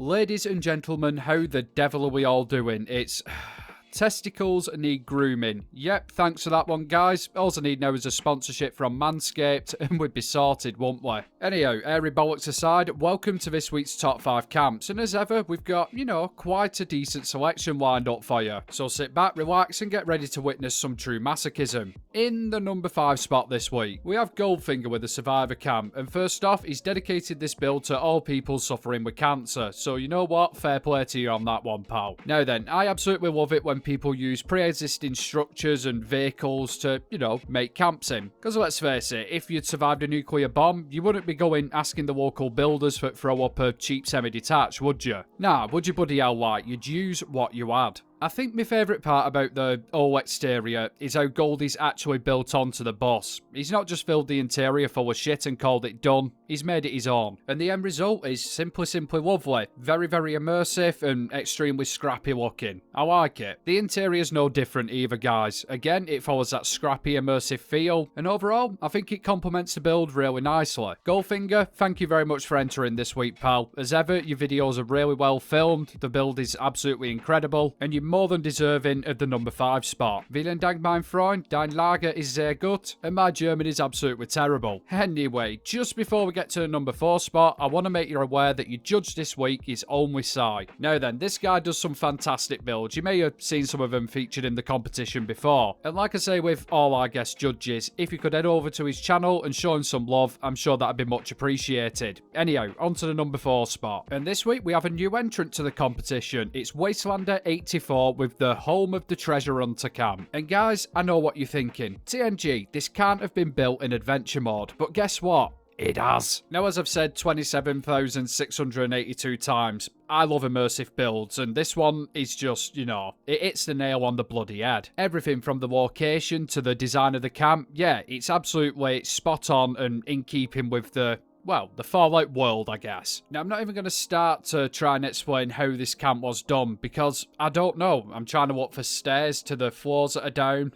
Ladies and gentlemen, how the devil are we all doing? It's... testicles need grooming. Yep, thanks for that one, guys. All I need now is a sponsorship from Manscaped, and we'd be sorted, won't we? Anyhow, airy bollocks aside, welcome to this week's Top 5 Camps. And as ever, we've got, quite a decent selection lined up for you. So sit back, relax, and get ready to witness some true masochism. In the number 5 spot this week, we have Goldfinger with a Survivor Camp. And first off, he's dedicated this build to all people suffering with cancer. So you know what? Fair play to you on that one, pal. Now then, I absolutely love it when people use pre-existing structures and vehicles to, make camps in. Because let's face it, if you'd survived a nuclear bomb, you wouldn't be going asking the local builders for throw up a cheap semi-detached, would you? Nah, would you bloody hell like, you'd use what you had. I think my favourite part about the whole exterior is how Goldie's actually built onto the bus. He's not just filled the interior full of shit and called it done, he's made it his own. And the end result is simply lovely. Very, very immersive and extremely scrappy looking. I like it. The interior's no different either, guys. Again, it follows that scrappy immersive feel, and overall, I think it complements the build really nicely. Goldfinger, thank you very much for entering this week, pal. As ever, your videos are really well filmed, the build is absolutely incredible, and you're more than deserving of the number 5 spot. Vielen Dank, mein Freund, dein Lager ist sehr gut, and my German is absolutely terrible. Anyway, just before we get to the number 4 spot, I want to make you aware that your judge this week is only Sai. Now then, this guy does some fantastic builds. You may have seen some of them featured in the competition before. And like I say with all our guest judges, if you could head over to his channel and show him some love, I'm sure that'd be much appreciated. Anyhow, on to the number 4 spot. And this week we have a new entrant to the competition. It's Wastelander 84 with the Home of the Treasure Hunter camp. And guys, I know what you're thinking. TNG, this can't have been built in adventure mode. But guess what? It has. Now, as I've said 27,682 times, I love immersive builds, and this one is just, it hits the nail on the bloody head. Everything from the location to the design of the camp, yeah, it's absolutely spot on and in keeping with the Fallout world, I guess. Now, I'm not even going to start to try and explain how this camp was done, because I don't know. I'm trying to look for stairs to the floors that are down.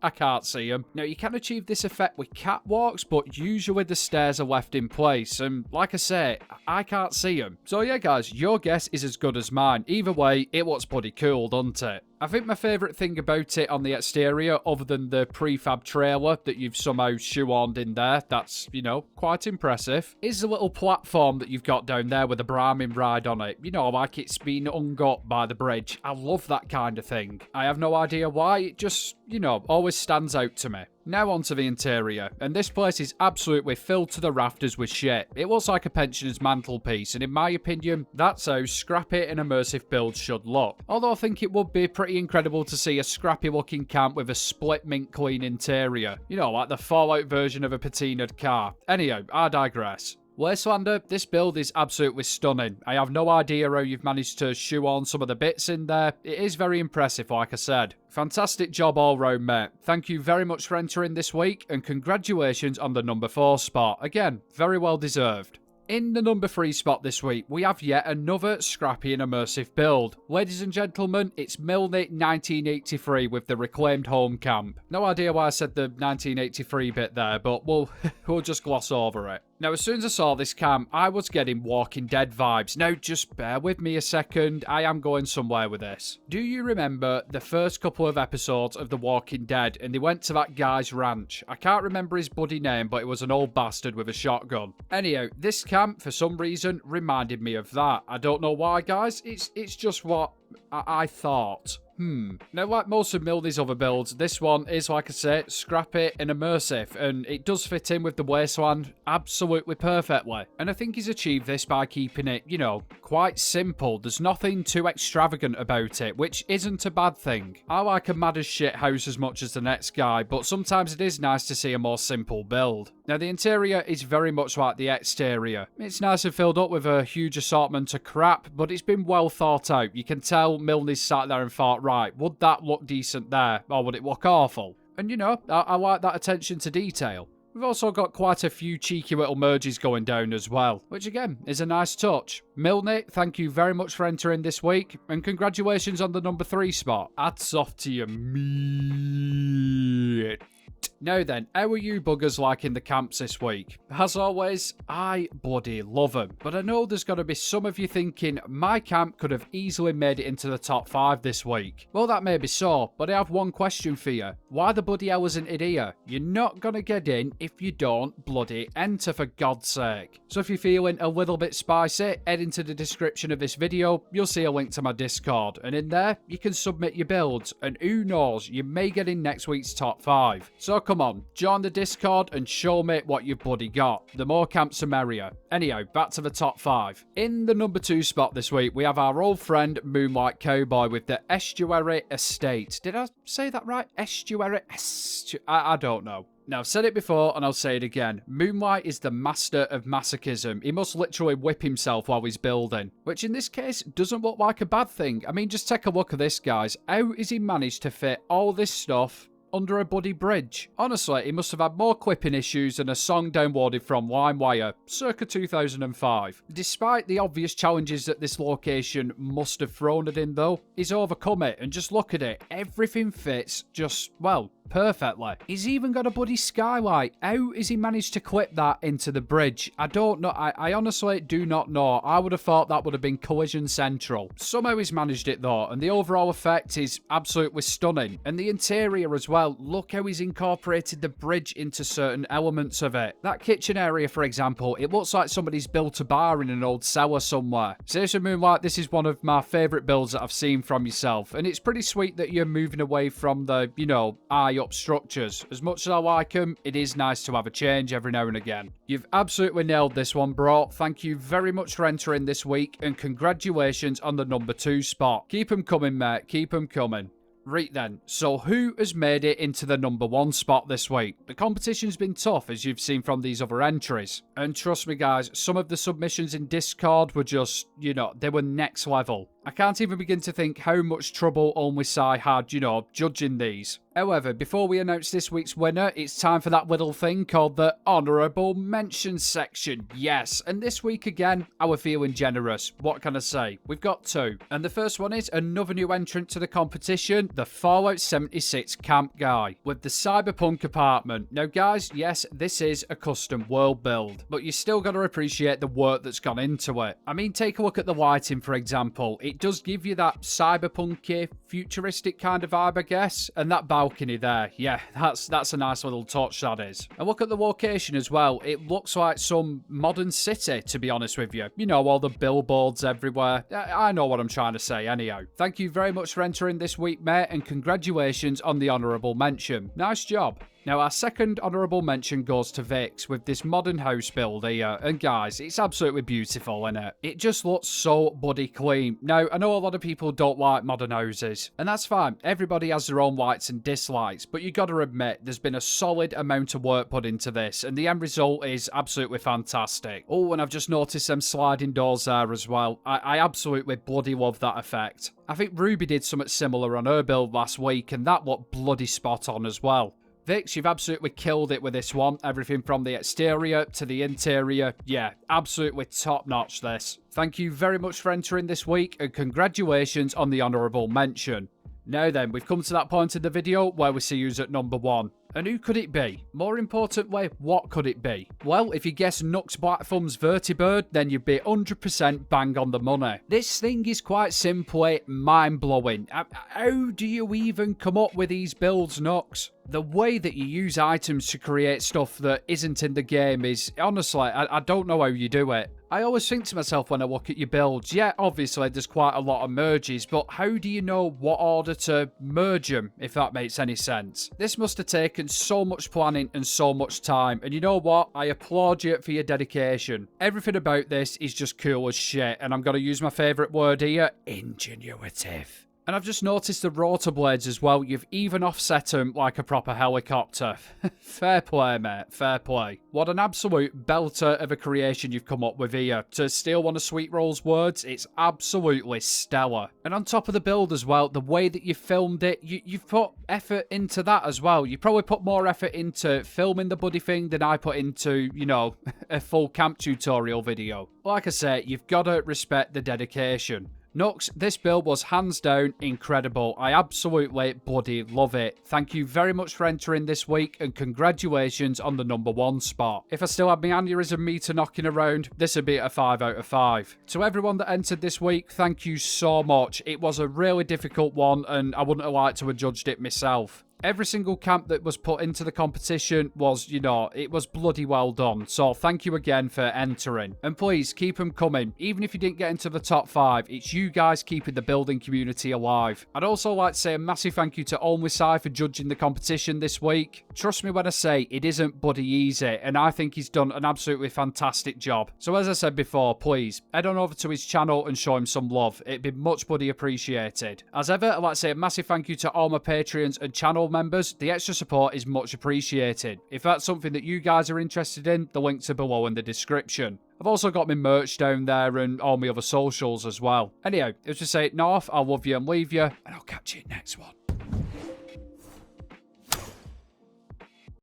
I can't see them. Now, you can achieve this effect with catwalks, but usually the stairs are left in place, and like I say, I can't see them. So yeah, guys, your guess is as good as mine. Either way, it looks bloody cool, doesn't it? I think my favourite thing about it on the exterior, other than the prefab trailer that you've somehow shoehorned in there, that's, quite impressive, is the little platform that you've got down there with a Brahmin ride on it. Like it's been ungot by the bridge. I love that kind of thing. I have no idea why, it just, always stands out to me. Now onto the interior, and this place is absolutely filled to the rafters with shit. It looks like a pensioner's mantelpiece, and in my opinion, that's how scrappy and immersive builds should look. Although I think it would be pretty incredible to see a scrappy looking camp with a split mint clean interior. Like the Fallout version of a patinaed car. Anyhow, I digress. Wastelander, this build is absolutely stunning. I have no idea how you've managed to shoehorn some of the bits in there. It is very impressive, like I said. Fantastic job all round, mate. Thank you very much for entering this week, and congratulations on the number 4 spot. Again, very well deserved. In the number 3 spot this week, we have yet another scrappy and immersive build. Ladies and gentlemen, it's Milney 1983 with the reclaimed home camp. No idea why I said the 1983 bit there, but we'll just gloss over it. Now, as soon as I saw this camp, I was getting Walking Dead vibes. Now, just bear with me a second. I am going somewhere with this. Do you remember the first couple of episodes of The Walking Dead, and they went to that guy's ranch? I can't remember his bloody name, but it was an old bastard with a shotgun. Anyhow, this camp, for some reason, reminded me of that. I don't know why, guys. It's just what I thought. Now, like most of Milney's other builds, this one is, like I say, scrappy and immersive, and it does fit in with the wasteland absolutely perfectly. And I think he's achieved this by keeping it, quite simple. There's nothing too extravagant about it, which isn't a bad thing. I like a mad as shit house as much as the next guy, but sometimes it is nice to see a more simple build. Now, the interior is very much like the exterior. It's nice and filled up with a huge assortment of crap, but it's been well thought out. You can tell Milney's sat there and thought, right, would that look decent there, or would it look awful? And I like that attention to detail. We've also got quite a few cheeky little merges going down as well, which again is a nice touch. Milney, thank you very much for entering this week, and congratulations on the number 3 spot. Hats off to you, mate. Now then, how are you buggers liking the camps this week? As always, I bloody love them. But I know there's got to be some of you thinking, my camp could have easily made it into the top 5 this week. Well, that may be so, but I have one question for you. Why the bloody hell isn't it here? You're not going to get in if you don't bloody enter, for God's sake. So if you're feeling a little bit spicy, head into the description of this video. You'll see a link to my Discord. And in there, you can submit your builds. And who knows, you may get in next week's top 5. So come on, join the Discord and show me what you've bloody got. The more camps the merrier. Anyhow, back to the top 5. In the number 2 spot this week, we have our old friend Moonlight Cowboy with the Estuary Estate. Did I say that right? Estuary? I don't know. Now, I've said it before and I'll say it again. Moonlight is the master of masochism. He must literally whip himself while he's building. Which in this case doesn't look like a bad thing. I mean, just take a look at this, guys. How has he managed to fit all this stuff under a bloody bridge? Honestly, he must have had more clipping issues than a song downloaded from LimeWire, circa 2005. Despite the obvious challenges that this location must have thrown at him though, he's overcome it, and just look at it. Everything fits just, well, perfectly. He's even got a bloody skylight. How has he managed to clip that into the bridge? I don't know. I honestly do not know. I would have thought that would have been collision central. Somehow he's managed it though, and the overall effect is absolutely stunning. And the interior as well. Look how he's incorporated the bridge into certain elements of it. That kitchen area, for example, it looks like somebody's built a bar in an old cellar somewhere. Seriously, Moonlight, this is one of my favourite builds that I've seen from yourself, and it's pretty sweet that you're moving away from the, you know, up structures. As much as I like them, it is nice to have a change every now and again. You've absolutely nailed this one, bro. Thank you very much for entering this week, and congratulations on the number 2 spot. Keep them coming, mate. Keep them coming. Right then, so who has made it into the number 1 spot this week? The competition's been tough, as you've seen from these other entries. And trust me guys, some of the submissions in Discord were just, you know, they were next level. I can't even begin to think how much trouble Only Sai had, you know, judging these. However, before we announce this week's winner, it's time for that little thing called the Honourable Mention section. Yes, and this week again, I was feeling generous. What can I say? We've got 2. And the first one is another new entrant to the competition, the Fallout 76 camp guy, with the Cyberpunk apartment. Now guys, yes, this is a custom world build, but you still got to appreciate the work that's gone into it. I mean, take a look at the lighting, for example. It does give you that cyberpunky, futuristic kind of vibe, I guess. And that balcony there, yeah, that's a nice little touch, that is. And look at the location as well. It looks like some modern city, to be honest with you. You know, all the billboards everywhere. I know what I'm trying to say anyhow. Thank you very much for entering this week, mate, and congratulations on the honourable mention. Nice job. Now, our second honourable mention goes to Vix with this modern house build here. And guys, it's absolutely beautiful, innit? It just looks so bloody clean. Now, I know a lot of people don't like modern houses, and that's fine. Everybody has their own likes and dislikes, but you got to admit, there's been a solid amount of work put into this, and the end result is absolutely fantastic. Oh, and I've just noticed them sliding doors there as well. I absolutely bloody love that effect. I think Ruby did something similar on her build last week, and that looked bloody spot on as well. Vix, you've absolutely killed it with this one. Everything from the exterior to the interior. Yeah, absolutely top notch this. Thank you very much for entering this week, and congratulations on the honourable mention. Now then, we've come to that point in the video where we see who's at number 1. And who could it be? More importantly, what could it be? Well, if you guess Nux Black Thumb's Vertibird, then you'd be 100% bang on the money. This thing is quite simply mind-blowing. How do you even come up with these builds, Nux? The way that you use items to create stuff that isn't in the game is, honestly, I don't know how you do it. I always think to myself when I look at your builds, yeah, obviously there's quite a lot of merges, but how do you know what order to merge them, if that makes any sense? This must have taken so much planning and so much time, and you know what? I applaud you for your dedication. Everything about this is just cool as shit, and I'm going to use my favourite word here, ingenuitive. And I've just noticed the rotor blades as well. You've even offset them like a proper helicopter. Fair play, mate. Fair play. What an absolute belter of a creation you've come up with here. To steal one of Sweet Roll's words, it's absolutely stellar. And on top of the build as well, the way that you filmed it, you've put effort into that as well. You probably put more effort into filming the bloody thing than I put into, you know, a full camp tutorial video. Like I say, you've got to respect the dedication. Nux, this build was hands down incredible. I absolutely bloody love it. Thank you very much for entering this week, and congratulations on the number 1 spot. If I still had my aneurysm meter knocking around, this would be a 5 out of 5. To everyone that entered this week, thank you so much. It was a really difficult one, and I wouldn't have liked to have judged it myself. Every single camp that was put into the competition was, it was bloody well done. So thank you again for entering. And please keep them coming. Even if you didn't get into the top 5, it's you guys keeping the building community alive. I'd also like to say a massive thank you to Onwisai for judging the competition this week. Trust me when I say it isn't bloody easy, and I think he's done an absolutely fantastic job. So as I said before, please head on over to his channel and show him some love. It'd be much bloody appreciated. As ever, I'd like to say a massive thank you to all my Patreons and channel members. The extra support is much appreciated. If that's something that you guys are interested in, the links are below in the description. I've also got my merch down there and all my other socials as well. Anyhow, it was just say, North, I'll love you and leave you, and I'll catch you next one.